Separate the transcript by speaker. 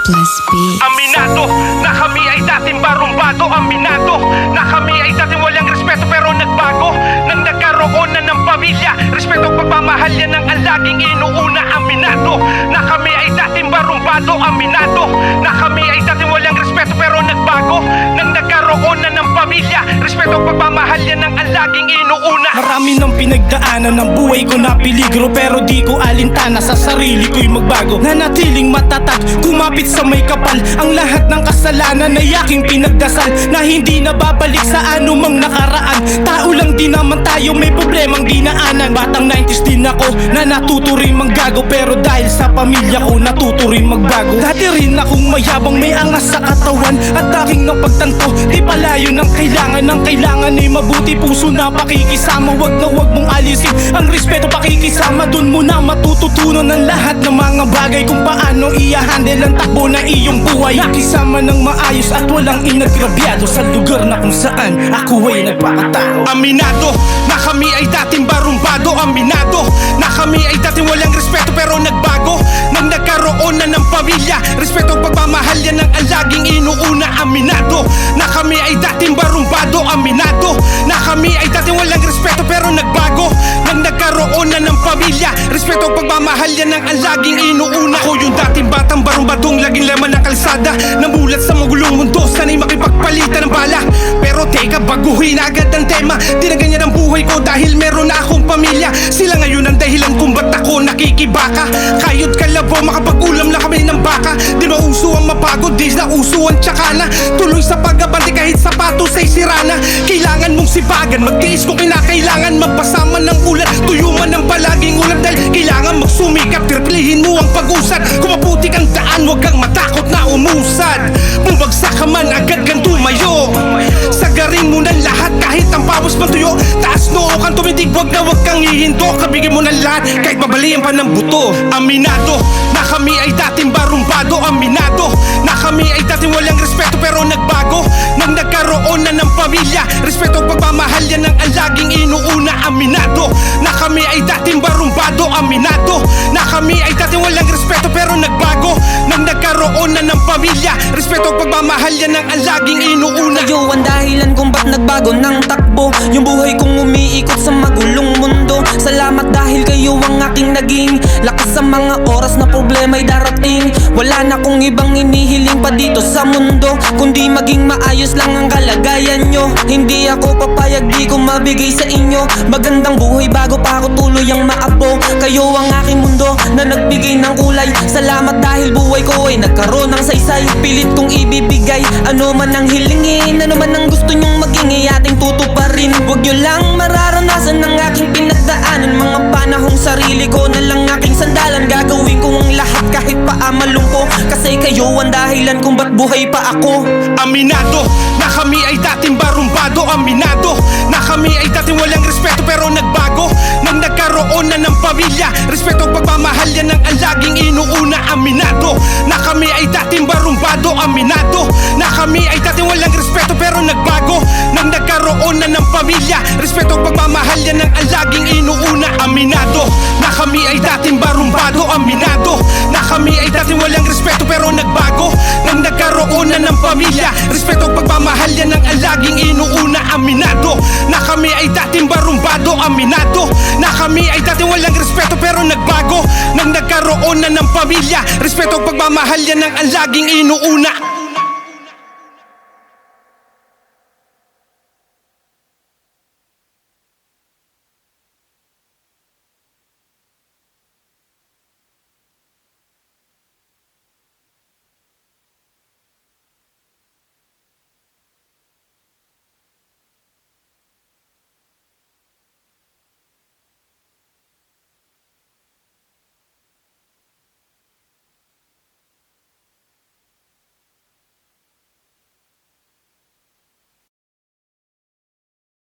Speaker 1: +B.
Speaker 2: Aminado na kami ay dating barumbado. Aminado na kami ay dating walang respeto pero nagbago. Nang nagkaroon na ng pamilya, respeto at pagmamahal yan ang laging inuuna. Aminado na kami ay dating barumbado. Aminado na kami ay dating walang respeto pero nagbago. Nang nagkaroon na ng pamilya, respeto at pagmamahal yan ang laging inuuna.
Speaker 3: Marami ng pinagdaanan ng buhay ko na peligro, pero di ko alintana, sa sarili ko'y magbago. Nanatiling matatag, kumapit sa may kapal ang lahat ng kasalanan ay aking pinagdasal, na hindi na babalik sa anumang nakaraan. Tao lang din naman tayo, may problemang dinaanan. Batang 90s din ako na natuto rin manggago, pero dahil sa pamilya ko natuto rin magbago. Dati rin akong mayabang, may angas sa katawan, at aking napagtanto, di pala yun ang kailangan. Ang kailangan ay mabuti puso na pakikisama. Wag na wag mong alisin ang respeto, pakikisama. Dun mo na matututunan ng lahat ng mga bagay, kung paano i-handle ang takbo na iyong buhay. Nakisama ng maayos at walang inagrabyado sa lugar na kung saan ako ay nagpakatao.
Speaker 2: Aminado na kami ay dating barumbado. Aminado na kami ay dating walang respeto pero nagbago. Nang nagkaroon na ng pamilya, respeto at pagmamahal yan ang laging inuuna. Aminado na kami ay dating barumbado. Aminado na kami ay dating walang respeto pero nagbago. Nang nagkaroon na ng pamilya, respeto at pagmamahal yan ang laging inuuna. Ako yung dating batang barumbadong laging laman ng kalsada, namulat sa magulong mundo, sana'y makipagpalitan ng bala. Pero teka, baguhin agad ang tema, di na ganyan ang buhay ko dahil meron na akong pamilya. Sila ngayon ang dahilan kung ba't ako nakikibaka. Kayod kalabaw, makapag-ulam lang kami ng baka. Di na uso ang mapagod, di na uso ang tsakana. Tuloy sa pag-abante kahit sapatos ay sirana. Kailangan mong sipagan, magtiis kung kinakailangan. Magpasama ng ulan, tuyo man ang palaging ulan. Dahil kailangan magsumikap, tirplihin mo ang pag-usad. Kung maputik ang daan, huwag kang matakot na umusad. Bumagsak ka man, agad kang tumayo. Sagarin mo ng lahat kahit ang pawas matuyo. Taas noo kang tumitig, wag na wag kang hihinto. Kabigin mo ng lahat kahit mabalian pa ng buto. Aminado na kami ay dating barumbado. Aminado na kami ay dating walang respeto pero nagbago. Nang nagkaroon na ng pamilya, respeto at pagmamahal yan ang laging inuuna. Aminado na kami ay dating barumbado. Aminado na kami ay dating walang respeto pero nagbago. Nang nagkaroon na ng pamilya, respeto at pagmamahal yan ang laging inuuna.
Speaker 4: Kayo ang dahilan kung ba't nagbago ng takbo, yung buhay kong umiikot sa magulong mundo. Salamat dahil kayo ang aking naging lakas sa mga oras na problema'y darating. Wala na kong ibang inihiling pa dito sa mundo, kundi maging maayos lang ang kalagayan nyo. Hindi ako papayag, di ko mabigay sa inyo magandang buhay bago pa ako tuloy ang maapo. Kayo ang aking mundo na nagbigay ng kulay. Salamat dahil buhay ko ay nagkaroon ng saysay. Pilit kong ibibigay ano man ang hilingin, ano man ang gusto nyong maging ay ating tutuparin. Huwag nyo lang mararanasan ng aking pinagdaanan. Mga panahong sarili ko na lang aking sandalan. Gagawin ko ang lahat kahit pa amalungko, kasi kayo ang dahilan kung ba't buhay pa ako.
Speaker 2: Aminado na kami ay dating barumbado. Aminado na kami ay dating walang respeto pero nagbago. Nang nagkaroon na ng pamilya, respeto at pagmamahal yan ang laging inuuna. Aminado na kami ay dating barumbado. Aminado na kami ay dating walang respeto pero nagbago. Nang nagkaroon na ng pamilya, respeto at pagmamahal yan ang laging inuuna. Aminado na kami ay dating barumbado. Aminado na kami ay dating walang respeto pero nagbago. Nang nagkaroon na ng pamilya, respeto at pagmamahal yan ang laging inuuna. Aminado na kami ay dating barumbado. Aminado na kami ay dating walang respeto pero nagbago. Nang nagkaroon na ng pamilya, respeto at pagmamahal yan ang laging inuuna.